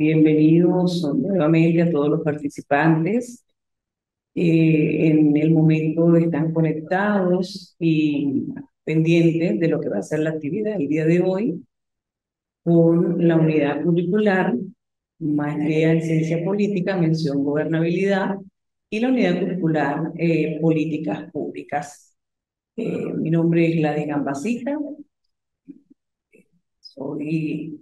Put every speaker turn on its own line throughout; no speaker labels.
Bienvenidos nuevamente a todos los participantes. En el momento están conectados y pendientes de lo que va a ser la actividad el día de hoy con la unidad curricular, maestría en ciencia política, mención gobernabilidad, y la unidad curricular políticas públicas. Mi nombre es Gladys Gambasita, soy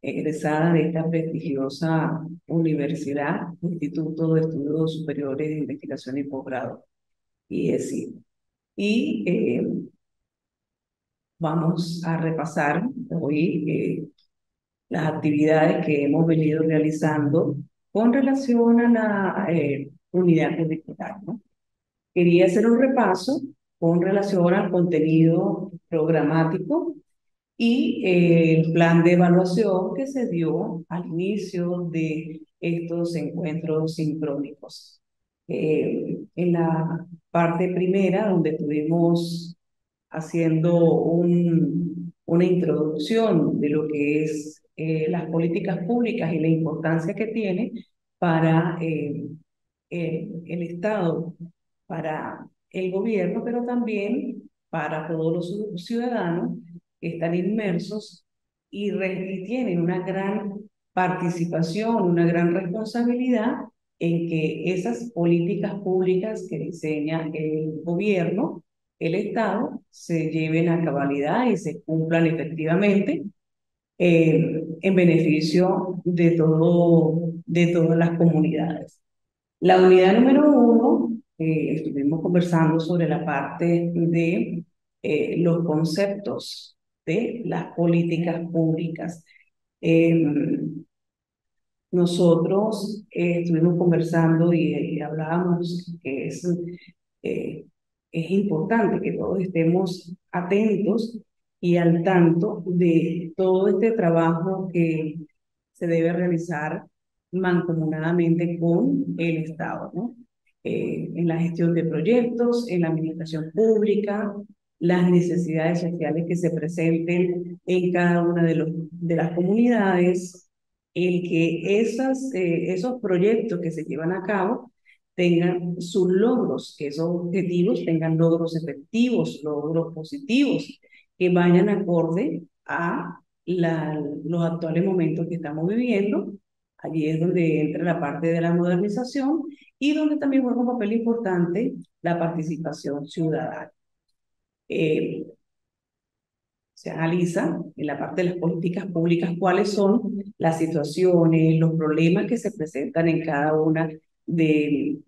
egresada de esta prestigiosa universidad, Instituto de Estudios Superiores de Investigación y Posgrado, IESI. Y vamos a repasar hoy las actividades que hemos venido realizando con relación a la unidad curricular, ¿no? Quería hacer un repaso con relación al contenido programático y el plan de evaluación que se dio al inicio de estos encuentros sincrónicos. En la parte primera, donde estuvimos haciendo una introducción de lo que es las políticas públicas y la importancia que tiene para el Estado, para el gobierno, pero también para todos los ciudadanos que están inmersos y tienen una gran participación, una gran responsabilidad en que esas políticas públicas que diseña el gobierno, el Estado, se lleven a cabalidad y se cumplan efectivamente en beneficio de todas las comunidades. La unidad número uno, estuvimos conversando sobre la parte de los conceptos de las políticas públicas. Eh, Nosotros estuvimos conversando y hablábamos que eh, es importante que todos estemos atentos y al tanto de todo este trabajo que se debe realizar mancomunadamente con el Estado, ¿no? En la gestión de proyectos, en la administración pública, las necesidades sociales que se presenten en cada una de las comunidades, el que esos proyectos que se llevan a cabo tengan sus logros, que esos objetivos tengan logros efectivos, logros positivos, que vayan acorde a los actuales momentos que estamos viviendo. Allí es donde entra la parte de la modernización y donde también juega un papel importante la participación ciudadana. Eh, Se analiza en la parte de las políticas públicas cuáles son las situaciones, los problemas que se presentan en cada una de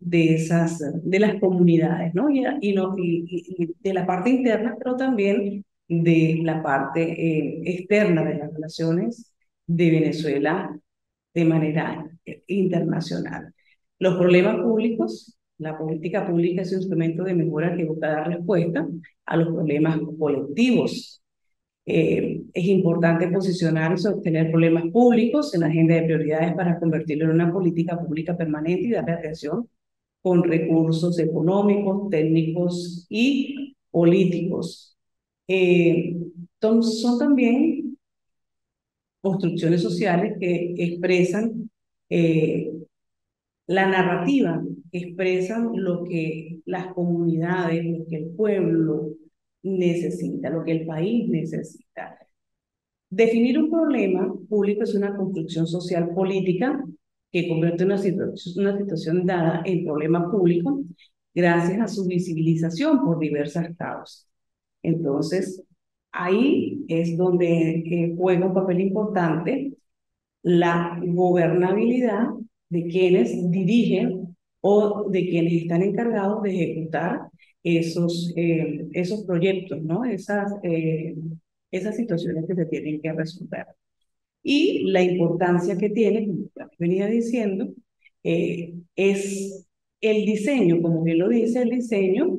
las comunidades, ¿no? Y de la parte interna, pero también de la parte externa de las relaciones de Venezuela de manera internacional. Los problemas públicos, la política pública es un instrumento de mejora que busca dar respuesta a los problemas colectivos. Es importante posicionar y sostener problemas públicos en la agenda de prioridades para convertirlo en una política pública permanente y darle atención con recursos económicos, técnicos y políticos. Eh, Son también construcciones sociales que expresan la narrativa, que expresan lo que las comunidades, lo que el pueblo necesita, lo que el país necesita. Definir un problema público es una construcción social política que convierte una situación dada en problema público gracias a su visibilización por diversas causas. Entonces, ahí es donde juega un papel importante la gobernabilidad de quienes dirigen o de quienes están encargados de ejecutar esos proyectos, ¿no? Esas situaciones que se tienen que resolver. Y la importancia que tiene, como ya venía diciendo, es el diseño, como bien lo dice, el diseño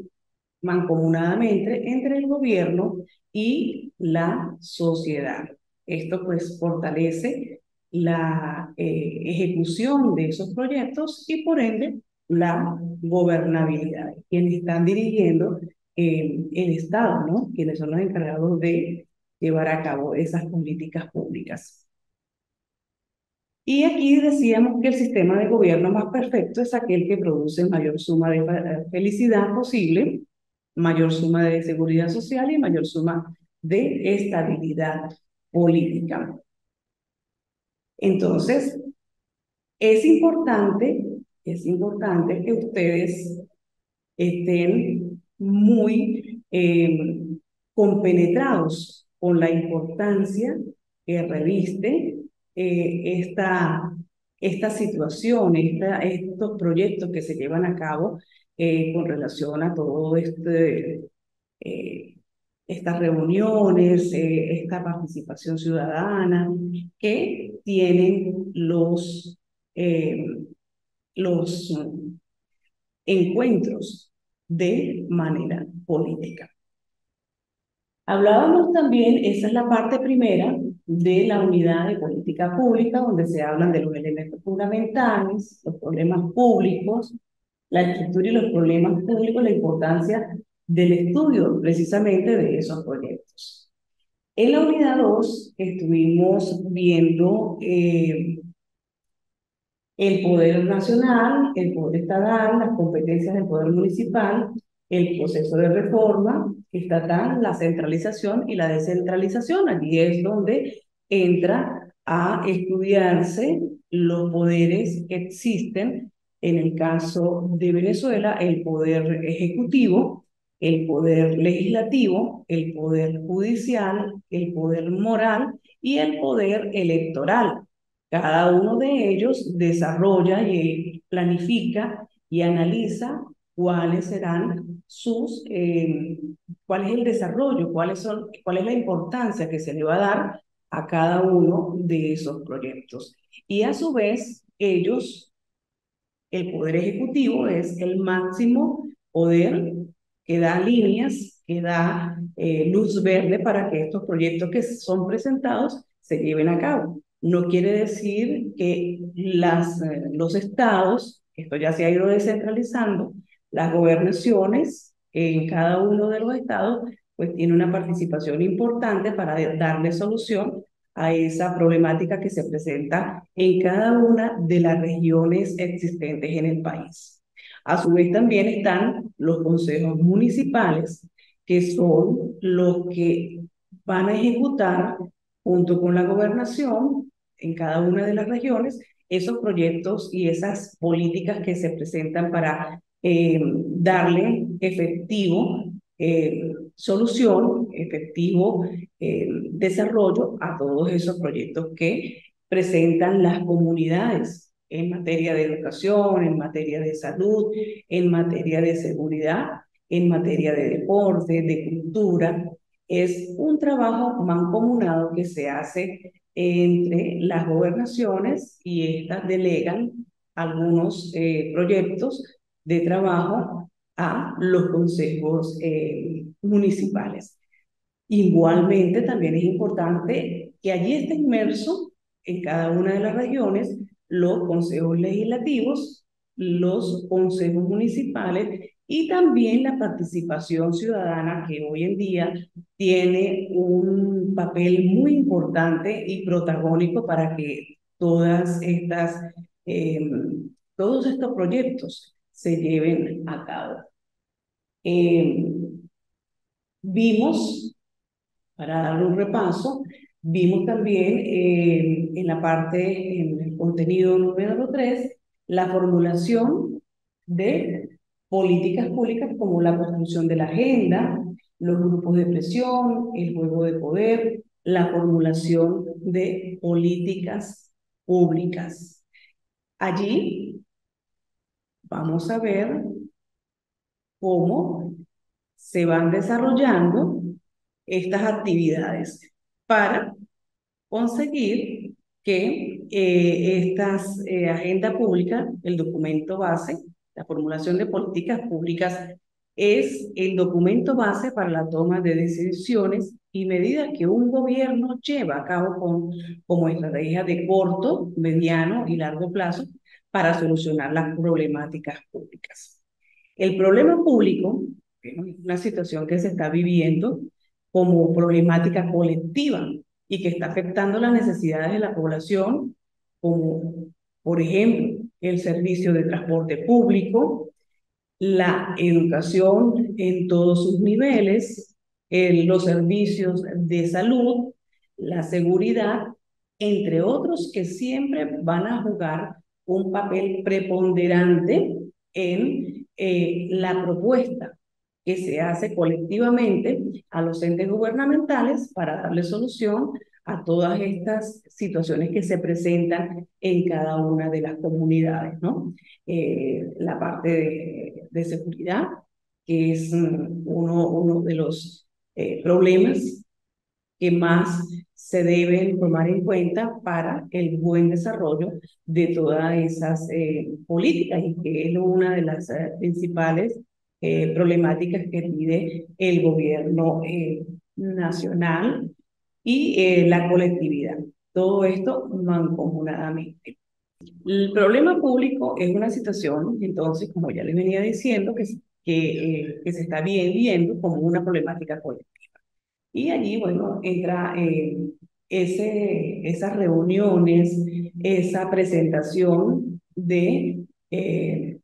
mancomunadamente entre el gobierno y la sociedad. Esto pues fortalece la ejecución de esos proyectos y por ende la gobernabilidad. Quienes están dirigiendo el Estado, ¿no? Quienes son los encargados de llevar a cabo esas políticas públicas. Y aquí decíamos que el sistema de gobierno más perfecto es aquel que produce mayor suma de felicidad posible, mayor suma de seguridad social y mayor suma de estabilidad política. Entonces, es importante, es importante que ustedes estén muy compenetrados con la importancia que reviste esta situación, estos proyectos que se llevan a cabo con relación a todo eh, estas reuniones, esta participación ciudadana que tienen eh, los encuentros de manera política. Hablábamos también, esa es la parte primera de la unidad de política pública, donde se hablan de los elementos fundamentales, los problemas públicos, la estructura y los problemas públicos, la importancia del estudio precisamente de esos proyectos. En la unidad 2 estuvimos viendo el poder nacional, el poder estatal, las competencias del poder municipal, el proceso de reforma estatal, la centralización y la descentralización. Allí es donde entra a estudiarse los poderes que existen. En el caso de Venezuela, el poder ejecutivo, el poder legislativo, el poder judicial, el poder moral y el poder electoral. Cada uno de ellos desarrolla y planifica y analiza cuáles serán cuál es el desarrollo, cuál es la importancia que se le va a dar a cada uno de esos proyectos. Y a su vez, el poder ejecutivo es el máximo poder que da líneas, que da luz verde para que estos proyectos que son presentados se lleven a cabo. No quiere decir que los estados, esto ya se ha ido descentralizando, las gobernaciones en cada uno de los estados, pues tiene una participación importante para darle solución a esa problemática que se presenta en cada una de las regiones existentes en el país. A su vez también están los consejos municipales, que son los que van a ejecutar junto con la gobernación en cada una de las regiones esos proyectos y esas políticas que se presentan para darle solución, efectivo desarrollo a todos esos proyectos que presentan las comunidades en materia de educación, en materia de salud, en materia de seguridad, en materia de deporte, de cultura. Es un trabajo mancomunado que se hace entre las gobernaciones y estas delegan algunos proyectos de trabajo a los consejos municipales. Igualmente, también es importante que allí esté inmerso en cada una de las regiones los consejos legislativos, los consejos municipales y también la participación ciudadana que hoy en día tiene un papel muy importante y protagónico para que eh, todos estos proyectos se lleven a cabo. Eh, Vimos para darle un repaso, vimos también en el contenido número 3, la formulación de políticas públicas como la construcción de la agenda, los grupos de presión, el juego de poder, la formulación de políticas públicas. Allí vamos a ver cómo se van desarrollando estas actividades para conseguir que estas agenda pública, el documento base, la formulación de políticas públicas es el documento base para la toma de decisiones y medidas que un gobierno lleva a cabo como estrategia de corto, mediano y largo plazo para solucionar las problemáticas públicas. El problema público es una situación que se está viviendo como problemática colectiva y que está afectando las necesidades de la población como por ejemplo el servicio de transporte público, la educación en todos sus niveles, los servicios de salud, la seguridad, entre otros que siempre van a jugar un papel preponderante en la propuesta que se hace colectivamente a los entes gubernamentales para darle solución a todas estas situaciones que se presentan en cada una de las comunidades, ¿no? La parte de seguridad, que es uno de los problemas que más se deben tomar en cuenta para el buen desarrollo de todas esas políticas y que es una de las principales problemáticas que tiene el gobierno nacional y la colectividad. Todo esto mancomunadamente. El problema público es una situación, entonces, como ya les venía diciendo, que se está viendo como una problemática colectiva. Y allí, bueno, entra esas reuniones, esa presentación de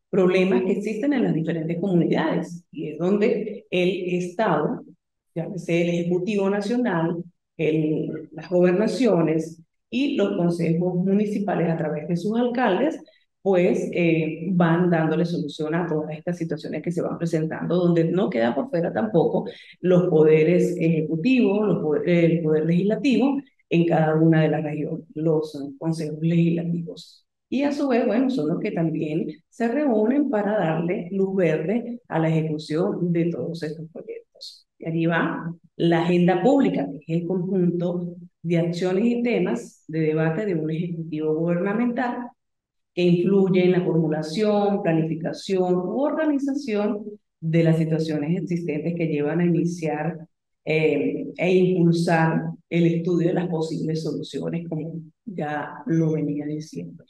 problemas que existen en las diferentes comunidades. Y es donde el Estado, ya sea el Ejecutivo Nacional, las gobernaciones y los consejos municipales a través de sus alcaldes, pues van dándole solución a todas estas situaciones que se van presentando, donde no queda por fuera tampoco los poderes ejecutivos, el poder legislativo en cada una de las regiones, los consejos legislativos. Y a su vez, bueno, son los que también se reúnen para darle luz verde a la ejecución de todos estos proyectos. Y allí va la agenda pública, que es el conjunto de acciones y temas de debate de un ejecutivo gubernamental que influye en la formulación, planificación u organización de las situaciones existentes que llevan a iniciar e impulsar el estudio de las posibles soluciones, como ya lo venía diciendo.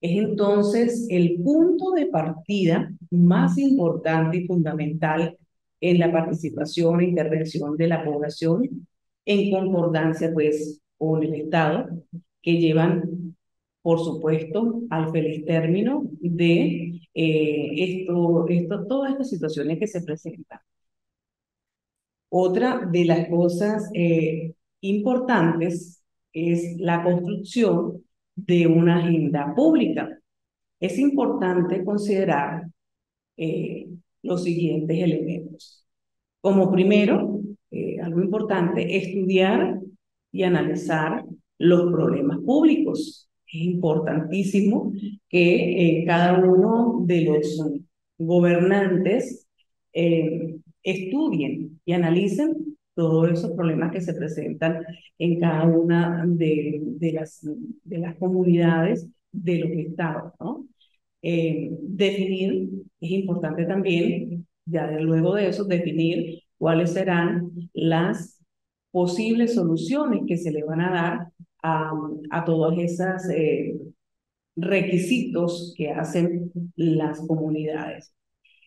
Es entonces el punto de partida más importante y fundamental en la participación e intervención de la población, en concordancia pues con el Estado, que llevan por supuesto, al feliz término de todas estas situaciones que se presentan. Otra de las cosas importantes es la construcción de una agenda pública. Es importante considerar eh, los siguientes elementos. Como primero, algo importante, estudiar y analizar los problemas públicos. Es importantísimo que cada uno de los gobernantes estudien y analicen todos esos problemas que se presentan en cada una de las comunidades de los estados, ¿no? Definir, es importante también, ya luego de eso, definir cuáles serán las posibles soluciones que se le van a dar a todos esos requisitos que hacen las comunidades.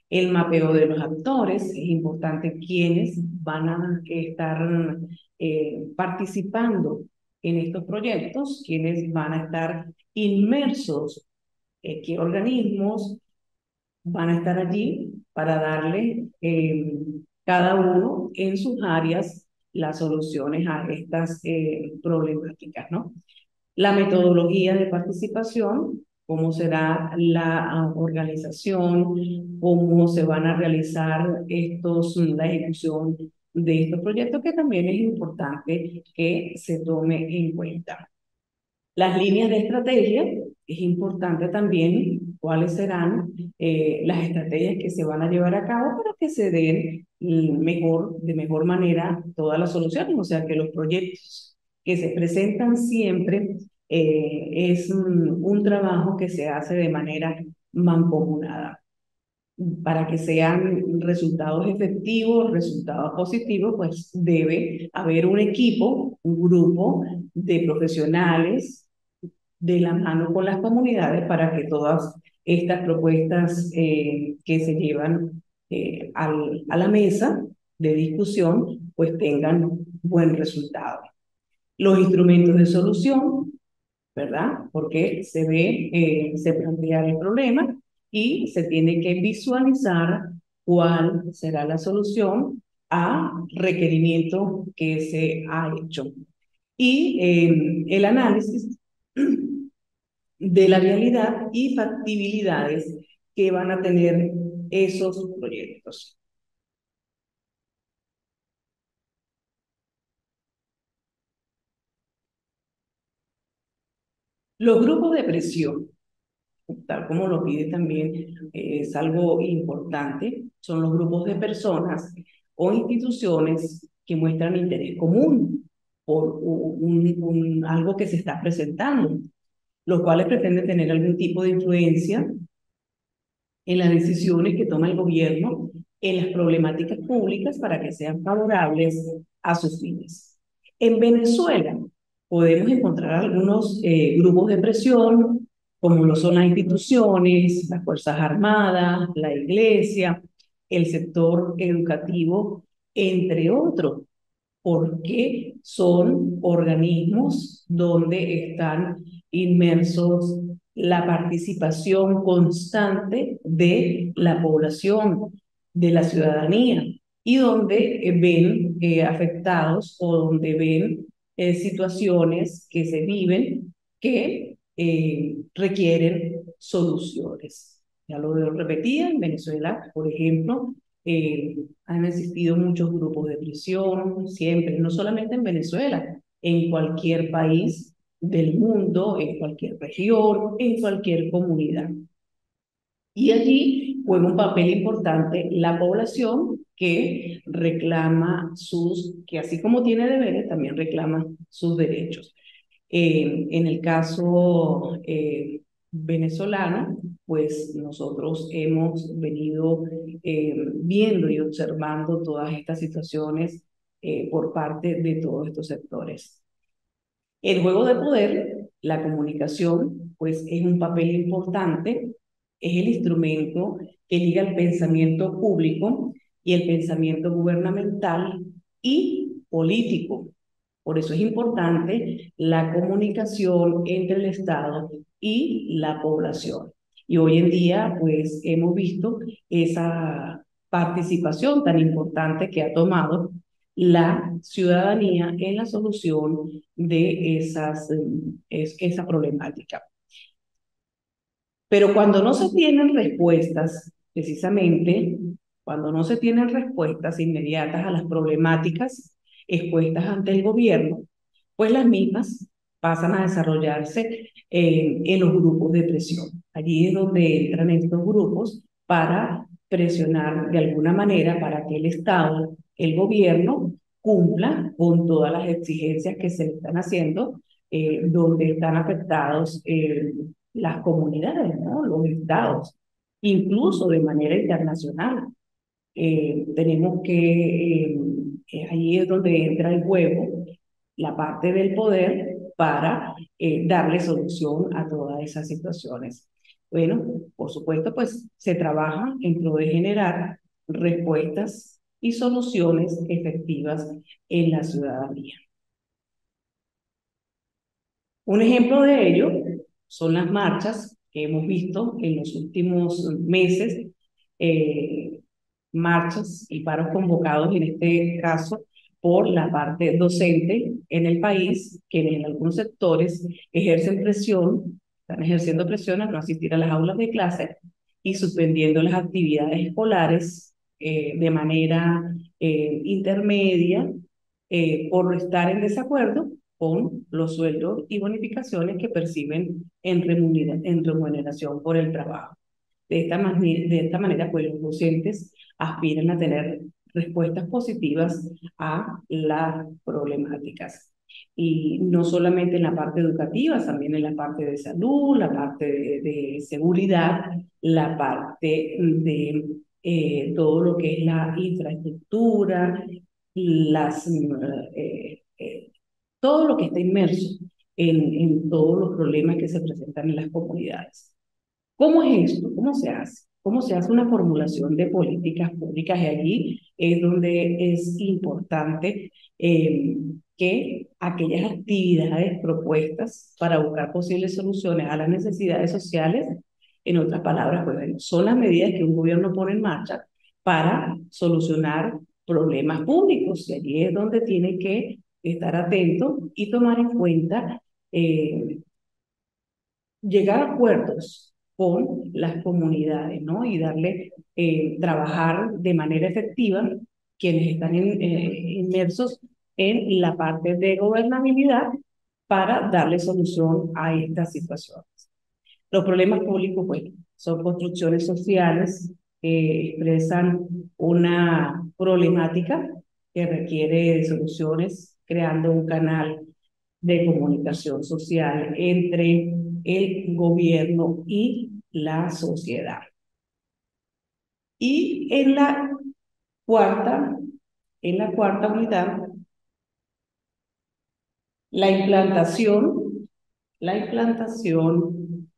El mapeo de los actores, es importante quiénes van a estar participando en estos proyectos, quiénes van a estar inmersos, qué organismos van a estar allí para darle cada uno en sus áreas las soluciones a estas problemáticas, ¿no? La metodología de participación, cómo será la organización, cómo se van a realizar la ejecución de estos proyectos, que también es importante que se tome en cuenta. Las líneas de estrategia, es importante también cuáles serán las estrategias que se van a llevar a cabo para que se den de mejor manera todas las soluciones, o sea que los proyectos que se presentan siempre es un trabajo que se hace de manera mancomunada. Para que sean resultados efectivos, resultados positivos, pues debe haber un equipo, un grupo de profesionales de la mano con las comunidades para que todas estas propuestas que se llevan a la mesa de discusión pues tengan buen resultado. Los instrumentos de solución, ¿verdad? Porque se ve, se plantea el problema y se tiene que visualizar cuál será la solución a requerimiento que se ha hecho. Y el análisis de la realidad y factibilidades que van a tener esos proyectos. Los grupos de presión, tal como lo pide también, es algo importante, son los grupos de personas o instituciones que muestran interés común por algo que se está presentando, los cuales pretenden tener algún tipo de influencia en las decisiones que toma el gobierno en las problemáticas públicas para que sean favorables a sus fines. En Venezuela podemos encontrar algunos grupos de presión, como lo son las instituciones, las Fuerzas Armadas, la Iglesia, el sector educativo, entre otros, porque son organismos donde están inmersos la participación constante de la población, de la ciudadanía, y donde ven afectados o donde ven situaciones que se viven que requieren soluciones. Ya lo repetía, en Venezuela, por ejemplo, han existido muchos grupos de presión, siempre, no solamente en Venezuela, en cualquier país del mundo, en cualquier región, en cualquier comunidad. Y allí juega un papel importante la población que reclama que así como tiene deberes, también reclama sus derechos. En el caso venezolano, pues nosotros hemos venido viendo y observando todas estas situaciones por parte de todos estos sectores. El juego de poder, la comunicación, pues es un papel importante, es el instrumento que liga el pensamiento público y el pensamiento gubernamental y político. Por eso es importante la comunicación entre el Estado y la población. Y hoy en día, pues hemos visto esa participación tan importante que ha tomado la ciudadanía en la solución de esa problemática. Pero cuando no se tienen respuestas, precisamente, cuando no se tienen respuestas inmediatas a las problemáticas expuestas ante el gobierno, pues las mismas pasan a desarrollarse en los grupos de presión. Allí es donde entran estos grupos para presionar de alguna manera para que el Estado, el gobierno, cumpla con todas las exigencias que se le están haciendo, donde están afectados las comunidades, ¿no? Los estados, incluso de manera internacional. Tenemos que, ahí es donde entra el juego, la parte del poder para darle solución a todas esas situaciones. Bueno, por supuesto, pues se trabaja en pro de generar respuestas y soluciones efectivas en la ciudadanía. Un ejemplo de ello son las marchas que hemos visto en los últimos meses, eh, marchas y paros convocados en este caso por la parte docente en el país, que en algunos sectores ejercen presión, están ejerciendo presión a no asistir a las aulas de clase y suspendiendo las actividades escolares de manera intermedia por estar en desacuerdo con los sueldos y bonificaciones que perciben en remuneración por el trabajo. De esta manera, pues los docentes aspiran a tener respuestas positivas a las problemáticas. Y no solamente en la parte educativa, también en la parte de salud, la parte de seguridad, la parte de todo lo que es la infraestructura, las todo lo que está inmerso en todos los problemas que se presentan en las comunidades. ¿Cómo es esto? ¿Cómo se hace? ¿Cómo se hace una formulación de políticas públicas? Y allí es donde es importante que aquellas actividades propuestas para buscar posibles soluciones a las necesidades sociales, en otras palabras, pues, bueno, son las medidas que un gobierno pone en marcha para solucionar problemas públicos. Y allí es donde tiene que estar atento y tomar en cuenta llegar a acuerdos con las comunidades, ¿no? Y darle, trabajar de manera efectiva quienes están inmersos en la parte de gobernabilidad para darle solución a estas situaciones. Los problemas públicos, bueno, son construcciones sociales que expresan una problemática que requiere de soluciones, creando un canal de comunicación social entre el gobierno y la sociedad. Y cuarta, en la cuarta unidad, la implantación, la implantación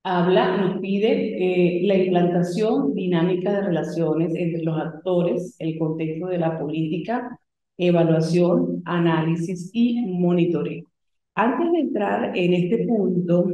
nos pide la implantación dinámica de relaciones entre los actores, el contexto de la política, evaluación, análisis y monitoreo. Antes de entrar en este punto,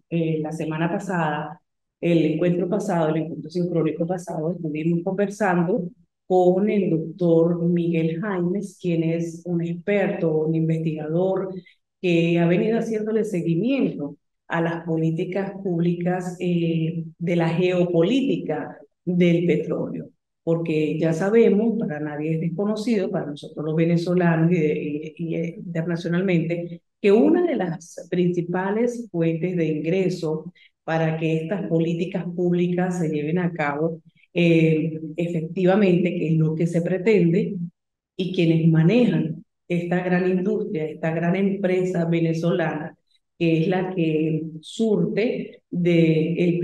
la semana pasada, el encuentro pasado, el encuentro sincrónico pasado, estuvimos conversando con el doctor Miguel Jaimes, quien es un experto, un investigador que ha venido haciéndole seguimiento a las políticas públicas de la geopolítica del petróleo, porque ya sabemos, para nadie es desconocido, para nosotros los venezolanos y internacionalmente, que una de las principales fuentes de ingreso para que estas políticas públicas se lleven a cabo efectivamente, que es lo que se pretende, y quienes manejan esta gran industria, esta gran empresa venezolana, que es la que surte de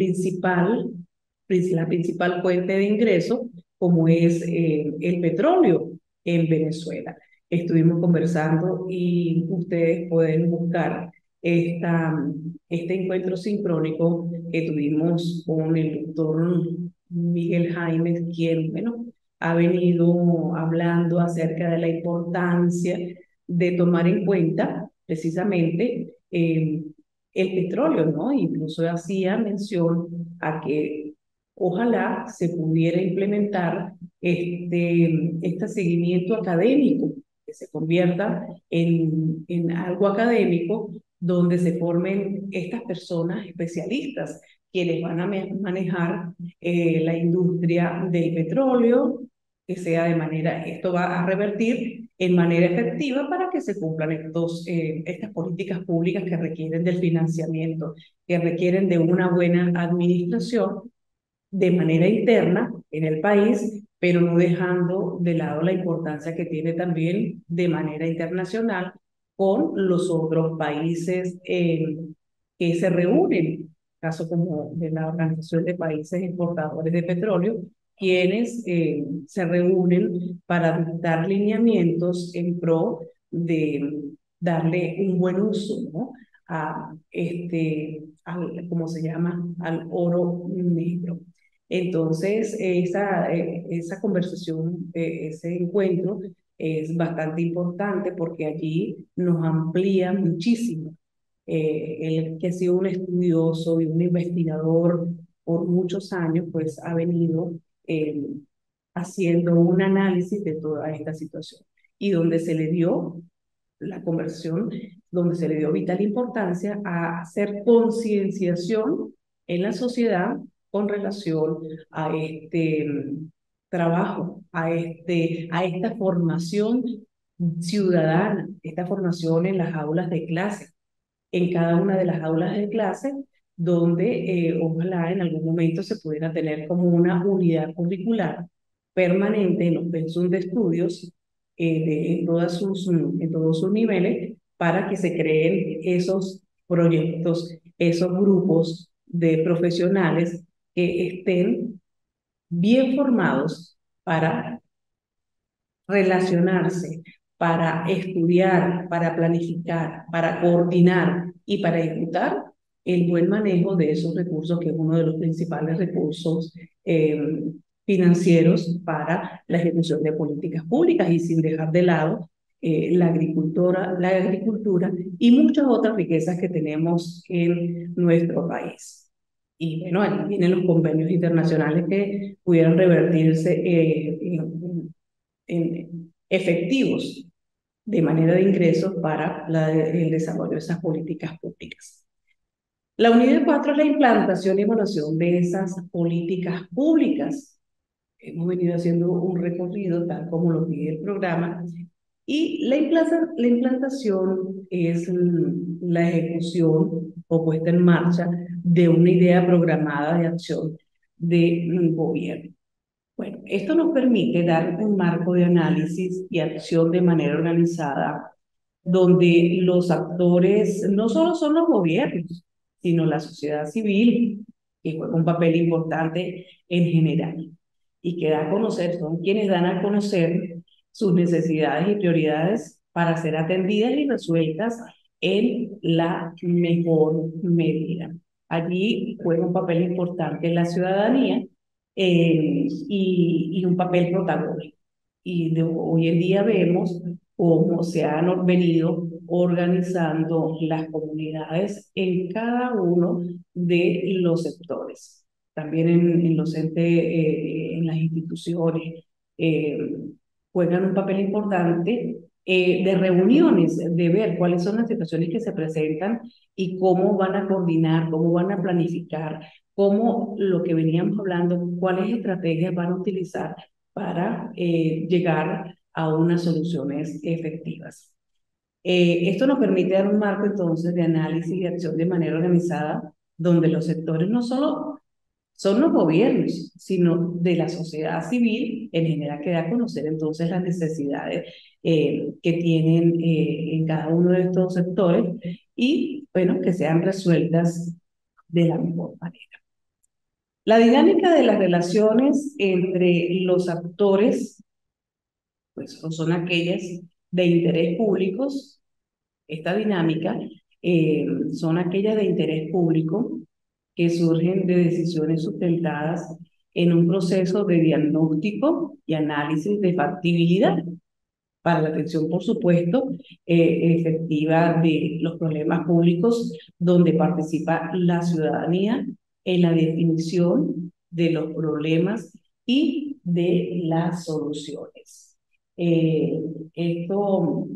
la principal fuente de ingreso, como es el petróleo en Venezuela. Estuvimos conversando y ustedes pueden buscar este encuentro sincrónico que tuvimos con el doctor Miguel Jaime, quien, bueno, ha venido hablando acerca de la importancia de tomar en cuenta precisamente el petróleo, ¿no? Incluso hacía mención a que ojalá se pudiera implementar este seguimiento académico, que se convierta en algo académico donde se formen estas personas especialistas quienes van a manejar la industria del petróleo, que sea de manera, esto va a revertir en manera efectiva para que se cumplan estas políticas públicas que requieren del financiamiento, que requieren de una buena administración de manera interna en el país, pero no dejando de lado la importancia que tiene también de manera internacional con los otros países que se reúnen, caso como de la Organización de Países Exportadores de Petróleo, quienes se reúnen para dar lineamientos en pro de darle un buen uso, ¿no? ¿Cómo se llama? Al oro negro. Entonces, esa conversación, ese encuentro es bastante importante porque allí nos amplía muchísimo. Él que ha sido un estudioso y un investigador por muchos años, pues ha venido haciendo un análisis de toda esta situación y donde se le dio la conversión, donde se le dio vital importancia a hacer concienciación en la sociedad con relación a este trabajo, a esta formación ciudadana, esta formación en las aulas de clase, en cada una de las aulas de clase, donde ojalá en algún momento se pudiera tener como una unidad curricular permanente en los pensum de estudios en todos sus niveles para que se creen esos proyectos, esos grupos de profesionales que estén bien formados para relacionarse, para estudiar, para planificar, para coordinar y para ejecutar el buen manejo de esos recursos, que es uno de los principales recursos financieros para la ejecución de políticas públicas, y sin dejar de lado la agricultura y muchas otras riquezas que tenemos en nuestro país. Y bueno, aquí vienen los convenios internacionales que pudieran revertirse en efectivos de manera de ingresos para el desarrollo de esas políticas públicas. La unidad 4 es la implantación y evaluación de esas políticas públicas. Hemos venido haciendo un recorrido, tal como lo pide el programa, y la implantación es la ejecución o puesta en marcha de una idea programada de acción del gobierno. Bueno, esto nos permite dar un marco de análisis y acción de manera organizada, donde los actores no solo son los gobiernos, sino la sociedad civil, que juega un papel importante en general, y que da a conocer, son quienes dan a conocer sus necesidades y prioridades para ser atendidas y resueltas en la mejor medida. Allí juega un papel importante la ciudadanía y un papel protagónico. Y hoy en día vemos cómo se han venido organizando las comunidades en cada uno de los sectores. También en los entes, en las instituciones, eh, juegan un papel importante de reuniones, de ver cuáles son las situaciones que se presentan y cómo van a coordinar, cómo van a planificar, cómo lo que veníamos hablando, cuáles estrategias van a utilizar para llegar a unas soluciones efectivas. Esto nos permite dar un marco entonces de análisis y acción de manera organizada, donde los sectores no solo son los gobiernos, sino de la sociedad civil en general, que da a conocer entonces las necesidades que tienen en cada uno de estos sectores y, bueno, que sean resueltas de la mejor manera. La dinámica de las relaciones entre los actores, pues son aquellas de interés públicos. Esta dinámica son aquellas de interés público que surgen de decisiones sustentadas en un proceso de diagnóstico y análisis de factibilidad para la atención, por supuesto, efectiva de los problemas públicos, donde participa la ciudadanía en la definición de los problemas y de las soluciones. Esto,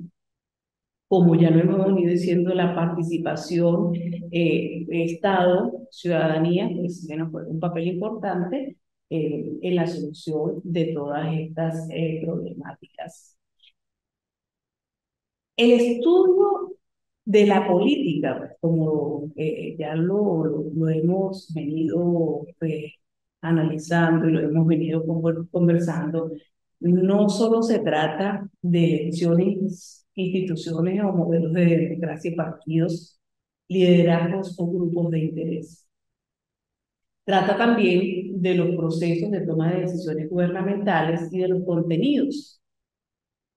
como ya lo hemos venido diciendo, la participación, Estado, ciudadanía, pues bueno, juega un papel importante en la solución de todas estas problemáticas. El estudio de la política, pues, como ya lo hemos venido analizando y lo hemos venido conversando, no solo se trata de elecciones, instituciones o modelos de democracia y partidos, liderazgos o grupos de interés. Trata también de los procesos de toma de decisiones gubernamentales y de los contenidos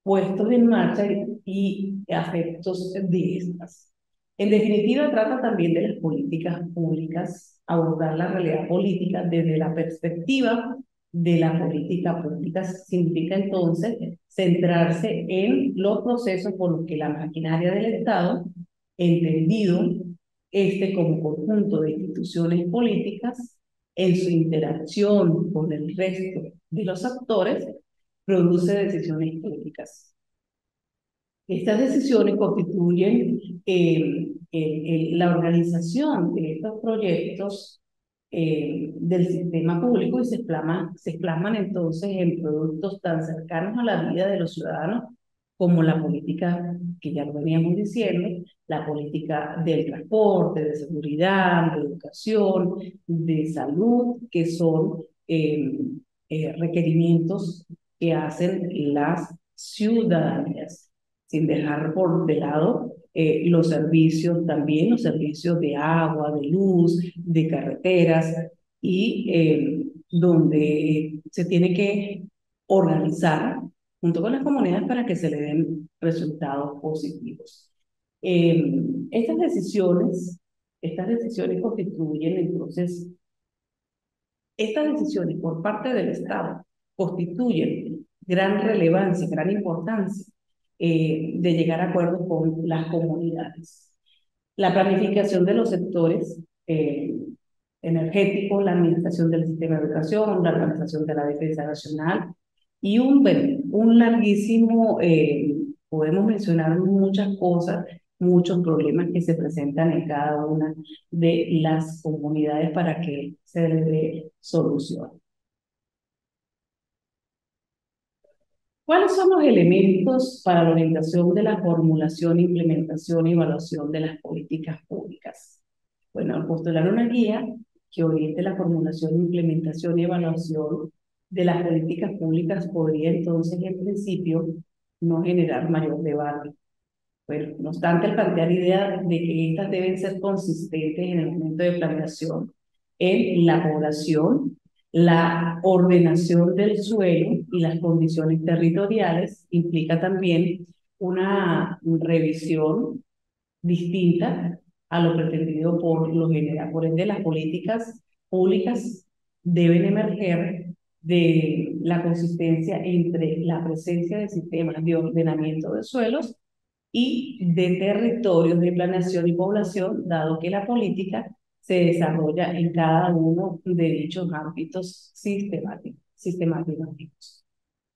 puestos en marcha y afectos de estas. En definitiva, trata también de las políticas públicas, abordar la realidad política desde la perspectiva de la política pública. Significa entonces centrarse en los procesos por los que la maquinaria del Estado, entendido este como conjunto de instituciones políticas, en su interacción con el resto de los actores, produce decisiones políticas. Estas decisiones constituyen la organización de estos proyectos del sistema público y se plasman entonces en productos tan cercanos a la vida de los ciudadanos como la política, que ya lo veníamos diciendo, la política del transporte, de seguridad, de educación, de salud, que son requerimientos que hacen las ciudadanías, sin dejar por de lado los servicios también, los servicios de agua, de luz, de carreteras, y donde se tiene que organizar junto con las comunidades para que se le den resultados positivos. Estas decisiones constituyen entonces, estas decisiones por parte del Estado constituyen gran relevancia, gran importancia, de llegar a acuerdos con las comunidades. La planificación de los sectores energéticos, la administración del sistema de educación, la organización de la defensa nacional y bueno, un larguísimo, podemos mencionar muchas cosas, muchos problemas que se presentan en cada una de las comunidades para que se les dé solución. ¿Cuáles son los elementos para la orientación de la formulación, implementación y evaluación de las políticas públicas? Bueno, postular una guía que oriente la formulación, implementación y evaluación de las políticas públicas podría entonces, en principio, no generar mayor debate. Pero, no obstante, al plantear ideas de que estas deben ser consistentes en el momento de planeación en la población, la ordenación del suelo y las condiciones territoriales implica también una revisión distinta a lo pretendido por lo general. Por ende, las políticas públicas deben emerger de la consistencia entre la presencia de sistemas de ordenamiento de suelos y de territorios de planeación y población, dado que la política se desarrolla en cada uno de dichos ámbitos sistemáticos.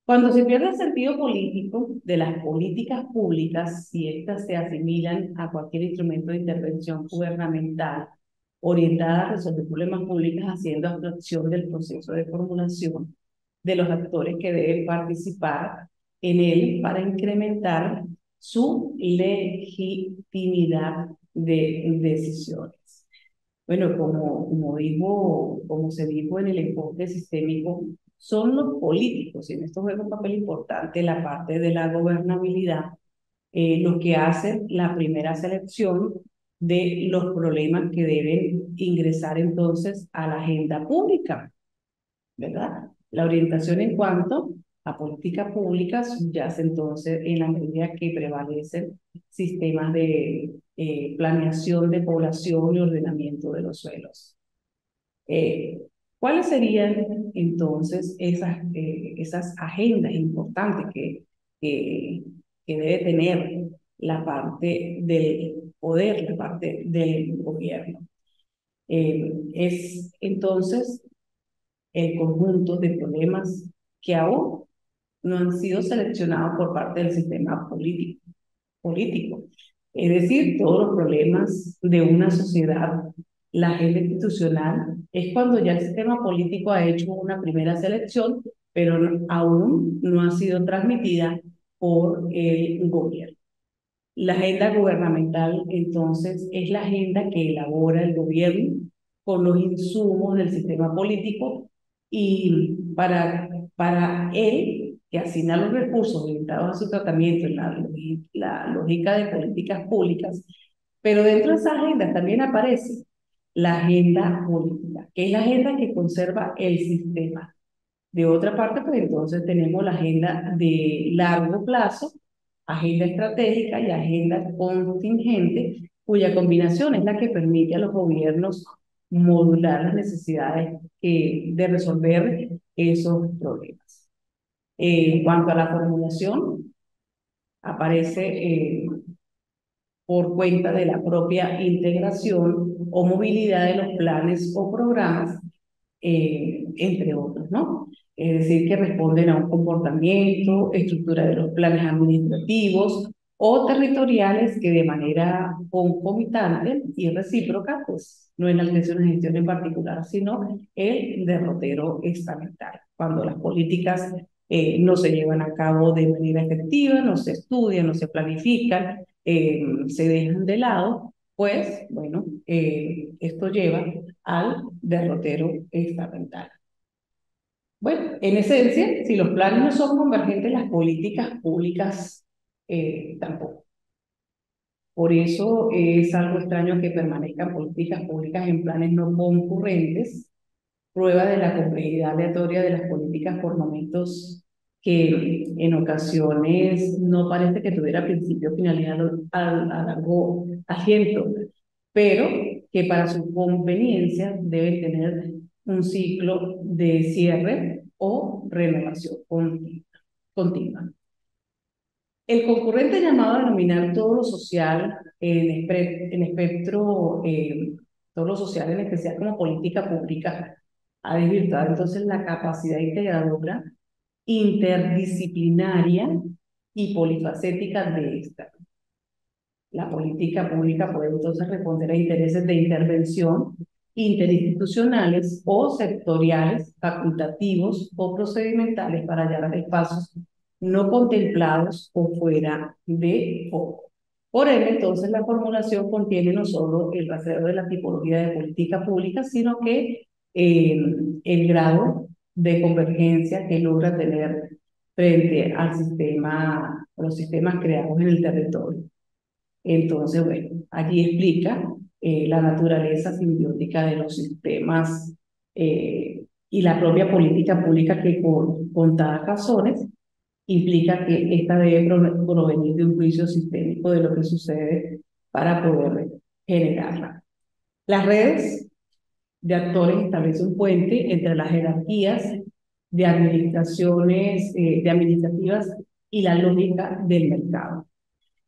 Cuando se pierde el sentido político de las políticas públicas, si éstas se asimilan a cualquier instrumento de intervención gubernamental orientada a resolver problemas públicos, haciendo abstracción del proceso de formulación de los actores que deben participar en él para incrementar su legitimidad de decisiones. Bueno, como se dijo en el enfoque sistémico, son los políticos, y en esto juega un papel importante la parte de la gobernabilidad, los que hacen la primera selección de los problemas que deben ingresar entonces a la agenda pública, ¿verdad? La orientación en cuanto a políticas públicas yace entonces en la medida que prevalecen sistemas de planeación de población y ordenamiento de los suelos. Eh, ¿Cuáles serían entonces esas agendas importantes que debe tener la parte del poder, la parte del gobierno? Es entonces el conjunto de problemas que aún no han sido seleccionados por parte del sistema político. Es decir, todos los problemas de una sociedad, la agenda institucional, es cuando ya el sistema político ha hecho una primera selección, pero aún no ha sido transmitida por el gobierno. La agenda gubernamental, entonces, es la agenda que elabora el gobierno con los insumos del sistema político y para él, que asigna los recursos orientados a su tratamiento en la lógica de políticas públicas, pero dentro de esa agenda también aparece la agenda política, que es la agenda que conserva el sistema. De otra parte, pues entonces tenemos la agenda de largo plazo, agenda estratégica y agenda contingente, cuya combinación es la que permite a los gobiernos modular las necesidades de resolver esos problemas. En cuanto a la formulación, aparece por cuenta de la propia integración o movilidad de los planes o programas, entre otros, ¿no? Es decir, que responden a un comportamiento, estructura de los planes administrativos o territoriales que de manera concomitante y recíproca, pues no enaltece una gestión en particular, sino el derrotero estamental. Cuando las políticas no se llevan a cabo de manera efectiva, no se estudian, no se planifican, se dejan de lado, pues, bueno, esto lleva al derrotero estamental. Bueno, en esencia, si los planes no son convergentes, las políticas públicas tampoco. Por eso es algo extraño que permanezcan políticas públicas en planes no concurrentes, prueba de la complejidad aleatoria de las políticas por momentos que en ocasiones no parece que tuviera principio, finalidad a largo asiento, pero que para su conveniencia debe tener un ciclo de cierre o renovación continua. El concurrente llamado a denominar todo lo social en espectro, todo lo social en especial como política pública, ha desvirtuado entonces la capacidad integradora, interdisciplinaria y polifacética de esta. La política pública puede entonces responder a intereses de intervención interinstitucionales o sectoriales, facultativos o procedimentales para hallar espacios no contemplados o fuera de foco. Por ende, entonces, la formulación contiene no solo el rastreo de la tipología de política pública, sino que el grado de convergencia que logra tener frente al sistema, a los sistemas creados en el territorio. Entonces, bueno, allí explica la naturaleza simbiótica de los sistemas y la propia política pública que con contadas razones implica que esta debe provenir de un juicio sistémico de lo que sucede para poder generarla. Las redes de actores establecen un puente entre las jerarquías de administraciones, de administrativas y la lógica del mercado.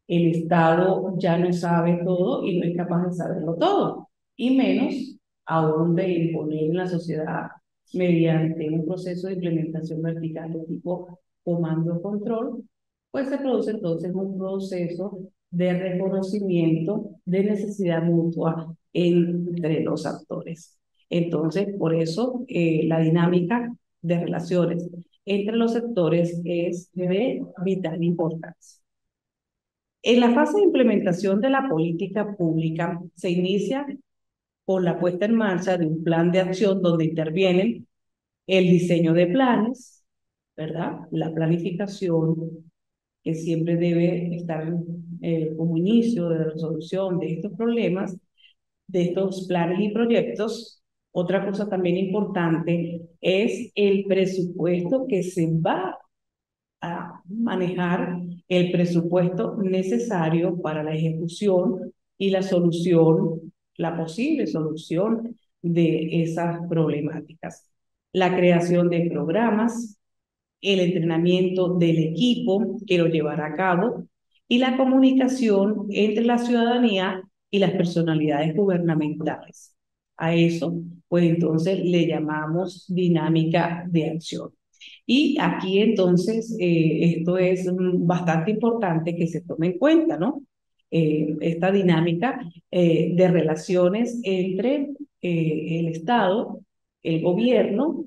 El Estado ya no sabe todo y no es capaz de saberlo todo, y menos aún de imponer en la sociedad mediante un proceso de implementación vertical de tipo comando-control, pues se produce entonces un proceso de reconocimiento de necesidad mutua entre los actores. Entonces, por eso la dinámica de relaciones entre los sectores es de vital importancia. En la fase de implementación de la política pública se inicia con la puesta en marcha de un plan de acción donde intervienen el diseño de planes, ¿verdad? La planificación, que siempre debe estar como inicio de la resolución de estos problemas, de estos planes y proyectos. Otra cosa también importante es el presupuesto que se va a manejar, el presupuesto necesario para la ejecución y la solución, la posible solución de esas problemáticas. La creación de programas, el entrenamiento del equipo que lo llevará a cabo y la comunicación entre la ciudadanía y las personalidades gubernamentales. A eso, pues entonces le llamamos dinámica de acción. Y aquí entonces esto es bastante importante que se tome en cuenta, ¿no? Esta dinámica de relaciones entre el Estado, el gobierno,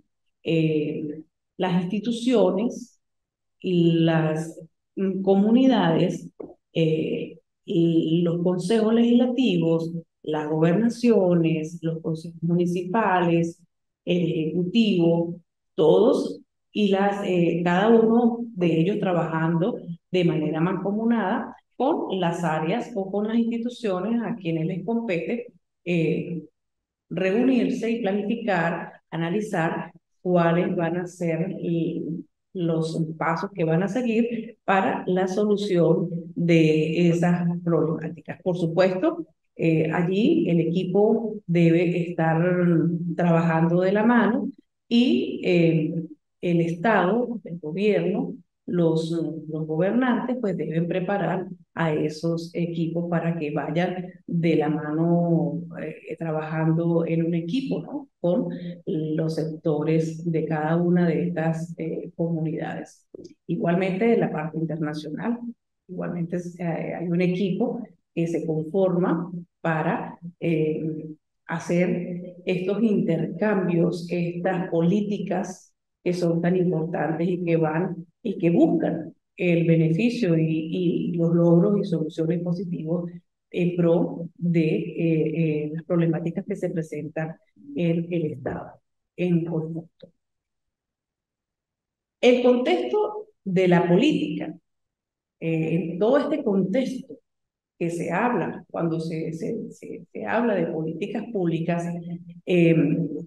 las instituciones, las comunidades, y los consejos legislativos, las gobernaciones, los consejos municipales, el ejecutivo, todos y cada uno de ellos trabajando de manera mancomunada con las áreas o con las instituciones a quienes les compete reunirse y planificar, analizar cuáles van a ser los pasos que van a seguir para la solución de esas problemáticas. Por supuesto, allí el equipo debe estar trabajando de la mano y el Estado, el gobierno, los gobernantes, pues deben preparar a esos equipos para que vayan de la mano trabajando en un equipo, ¿no? Con los sectores de cada una de estas comunidades. Igualmente de la parte internacional, igualmente hay un equipo que se conforma para hacer estos intercambios, estas políticas que son tan importantes y que van y que buscan el beneficio y los logros y soluciones positivos en pro de las problemáticas que se presentan en el Estado en conjunto. El contexto de la política, en todo este contexto que se habla cuando se habla de políticas públicas, eh,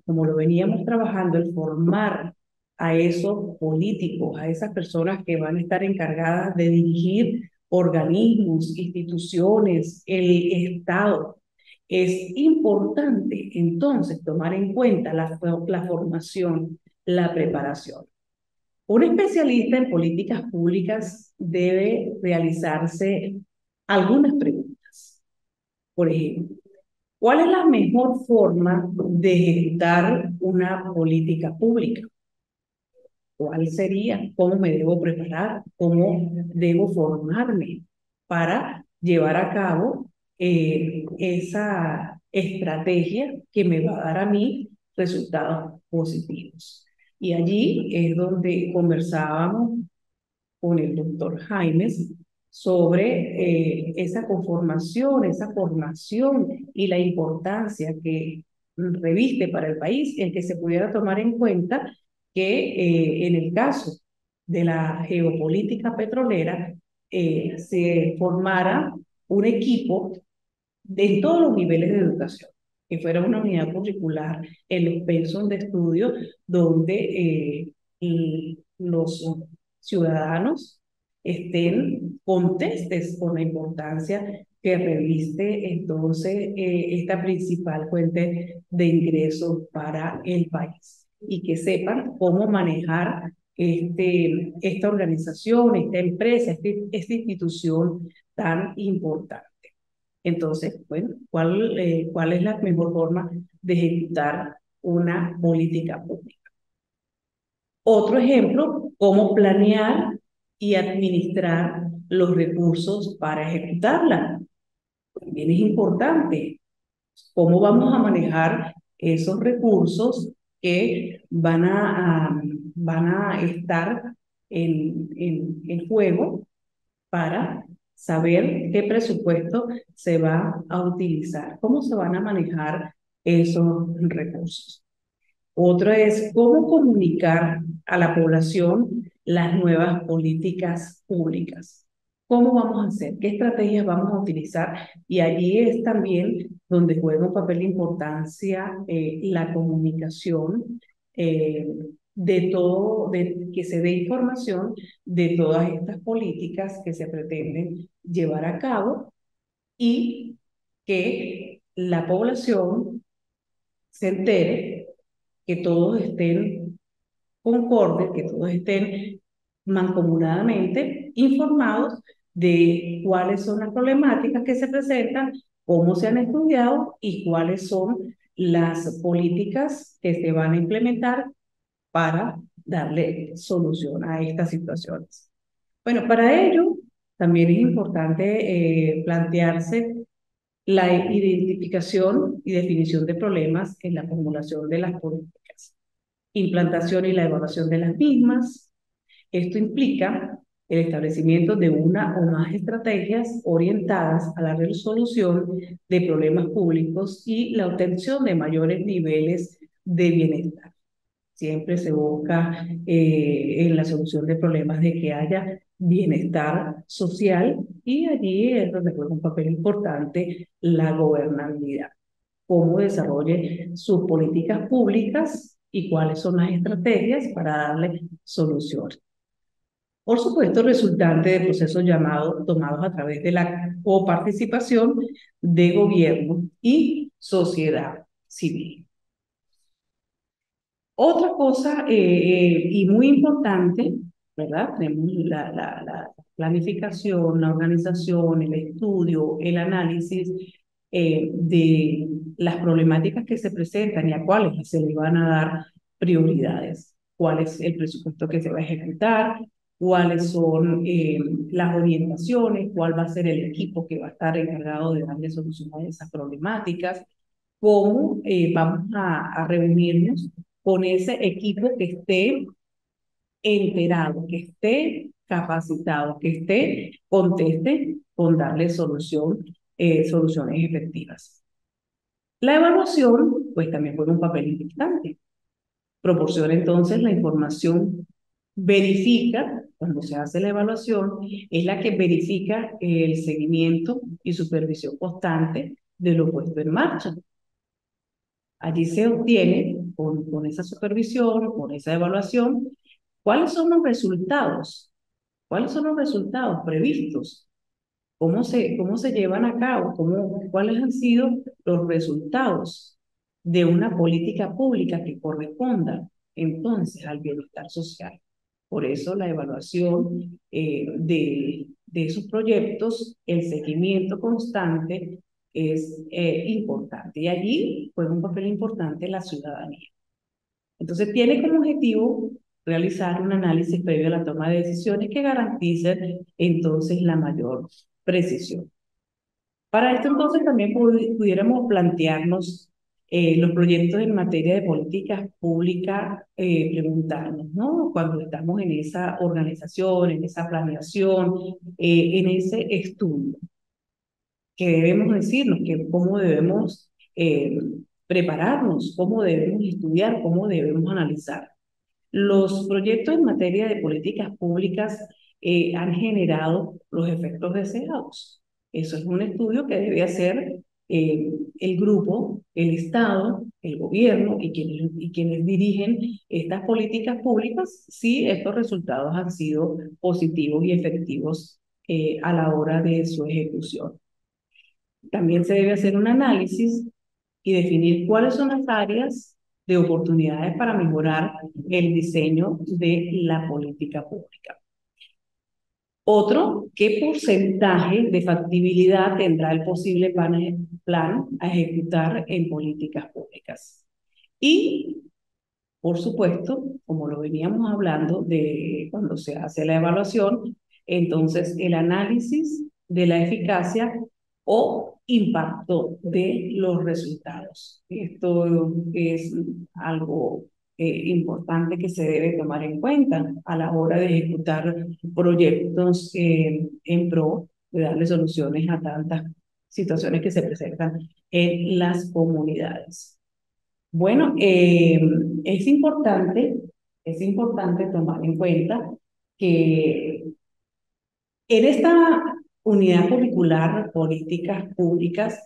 como lo veníamos trabajando, el formar a esos políticos, a esas personas que van a estar encargadas de dirigir organismos, instituciones, el Estado. Es importante entonces tomar en cuenta la formación, la preparación. Un especialista en políticas públicas debe realizarse algunas preguntas. Por ejemplo, ¿cuál es la mejor forma de ejecutar una política pública? ¿Cuál sería? ¿Cómo me debo preparar? ¿Cómo debo formarme para llevar a cabo esa estrategia que me va a dar a mí resultados positivos? Y allí es donde conversábamos con el doctor Jaimes sobre esa conformación, esa formación y la importancia que reviste para el país el que se pudiera tomar en cuenta que en el caso de la geopolítica petrolera se formara un equipo en todos los niveles de educación, que fuera una unidad curricular en los pensos de estudio donde los ciudadanos estén contestes con la importancia que reviste entonces esta principal fuente de ingresos para el país y que sepan cómo manejar esta organización, esta empresa, esta institución tan importante. Entonces, bueno, ¿cuál es la mejor forma de ejecutar una política pública? Otro ejemplo, cómo planear y administrar los recursos para ejecutarla. También es importante cómo vamos a manejar esos recursos que van a estar en juego para saber qué presupuesto se va a utilizar, cómo se van a manejar esos recursos. Otro es cómo comunicar a la población las nuevas políticas públicas. ¿Cómo vamos a hacer? ¿Qué estrategias vamos a utilizar? Y allí es también donde juega un papel de importancia la comunicación eh, de todo, de que se dé información de todas estas políticas que se pretenden llevar a cabo y que la población se entere, que todos estén concordes, que todos estén mancomunadamente informados de cuáles son las problemáticas que se presentan, cómo se han estudiado y cuáles son las políticas que se van a implementar para darle solución a estas situaciones. Bueno, para ello también es importante plantearse la identificación y definición de problemas en la formulación de las políticas, implantación y la evaluación de las mismas. Esto implica el establecimiento de una o más estrategias orientadas a la resolución de problemas públicos y la obtención de mayores niveles de bienestar. Siempre se busca en la solución de problemas de que haya bienestar social y allí es donde juega un papel importante la gobernabilidad, cómo desarrolle sus políticas públicas y cuáles son las estrategias para darle soluciones. Por supuesto, resultante de procesos tomados a través de la coparticipación de gobierno y sociedad civil. Otra cosa y muy importante, ¿verdad? Tenemos la planificación, la organización, el estudio, el análisis de las problemáticas que se presentan y a cuáles se le van a dar prioridades. ¿Cuál es el presupuesto que se va a ejecutar? ¿Cuáles son las orientaciones? ¿Cuál va a ser el equipo que va a estar encargado de darle solución a esas problemáticas? ¿Cómo vamos a reunirnos con ese equipo que esté enterado, que esté capacitado, que esté conteste con darle soluciones efectivas? La evaluación, pues también juega un papel importante. Proporciona entonces la información, verifica, cuando se hace la evaluación, es la que verifica el seguimiento y supervisión constante de lo puesto en marcha. Allí se obtiene, con esa supervisión, con esa evaluación, cuáles son los resultados, cuáles son los resultados previstos, cómo se llevan a cabo, cuáles han sido los resultados de una política pública que corresponda entonces al bienestar social. Por eso la evaluación de esos proyectos, el seguimiento constante es importante. Y allí juega un papel importante la ciudadanía. Entonces, tiene como objetivo realizar un análisis previo a la toma de decisiones que garantice entonces la mayor precisión. Para esto entonces también pudiéramos plantearnos los proyectos en materia de políticas públicas, preguntarnos, ¿no? Cuando estamos en esa organización, en esa planeación, en ese estudio, que debemos decirnos, que cómo debemos prepararnos, cómo debemos estudiar, cómo debemos analizar. Los proyectos en materia de políticas públicas han generado los efectos deseados. Eso es un estudio que debe hacer el grupo, el Estado, el gobierno y quienes dirigen estas políticas públicas si estos resultados han sido positivos y efectivos a la hora de su ejecución. También se debe hacer un análisis y definir cuáles son las áreas de oportunidades para mejorar el diseño de la política pública. Otro, ¿qué porcentaje de factibilidad tendrá el posible plan a ejecutar en políticas públicas? Y, por supuesto, como lo veníamos hablando de cuando se hace la evaluación, entonces el análisis de la eficacia o impacto de los resultados. Esto es algo importante que se debe tomar en cuenta a la hora de ejecutar proyectos en pro de darle soluciones a tantas situaciones que se presentan en las comunidades. Bueno, es importante tomar en cuenta que en esta unidad curricular, políticas públicas,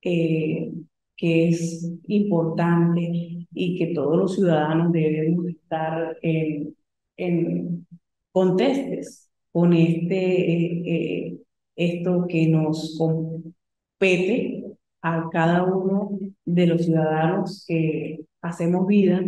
eh, que es importante y que todos los ciudadanos debemos estar en contestes con esto que nos compete a cada uno de los ciudadanos que hacemos vida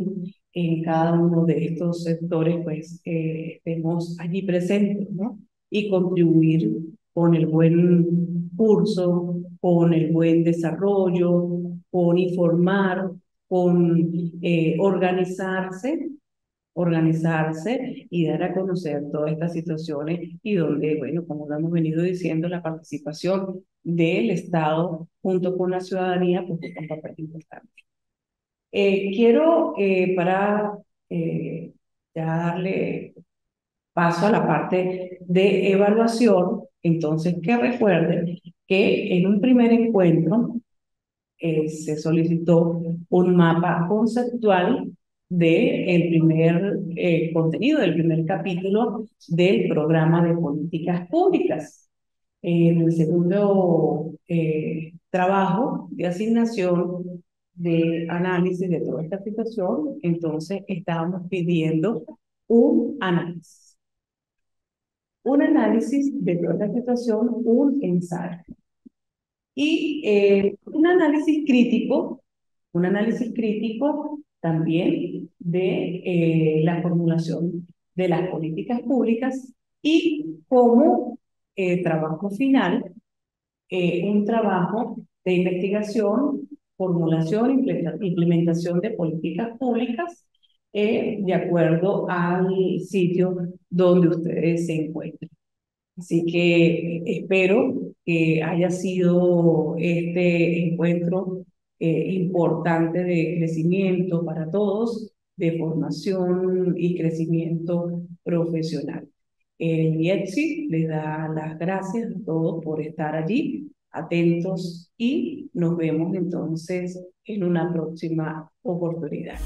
en cada uno de estos sectores, pues estemos allí presentes, ¿no? Y contribuir con el buen curso, con el buen desarrollo, con informar, con organizarse y dar a conocer todas estas situaciones y donde, bueno, como lo hemos venido diciendo, la participación del Estado junto con la ciudadanía, pues es un papel importante. Quiero, para ya darle paso a la parte de evaluación, entonces que recuerden que en un primer encuentro se solicitó un mapa conceptual del primer contenido, del primer capítulo del programa de políticas públicas. En el segundo trabajo de asignación de análisis de toda esta situación, entonces estábamos pidiendo un análisis. Un análisis de toda esta situación, un ensayo. Y un análisis crítico también de la formulación de las políticas públicas y como trabajo final, un trabajo de investigación, formulación, implementación de políticas públicas de acuerdo al sitio donde ustedes se encuentren. Así que espero que haya sido este encuentro importante de crecimiento para todos, de formación y crecimiento profesional. El IETSI les da las gracias a todos por estar allí, atentos y nos vemos entonces en una próxima oportunidad.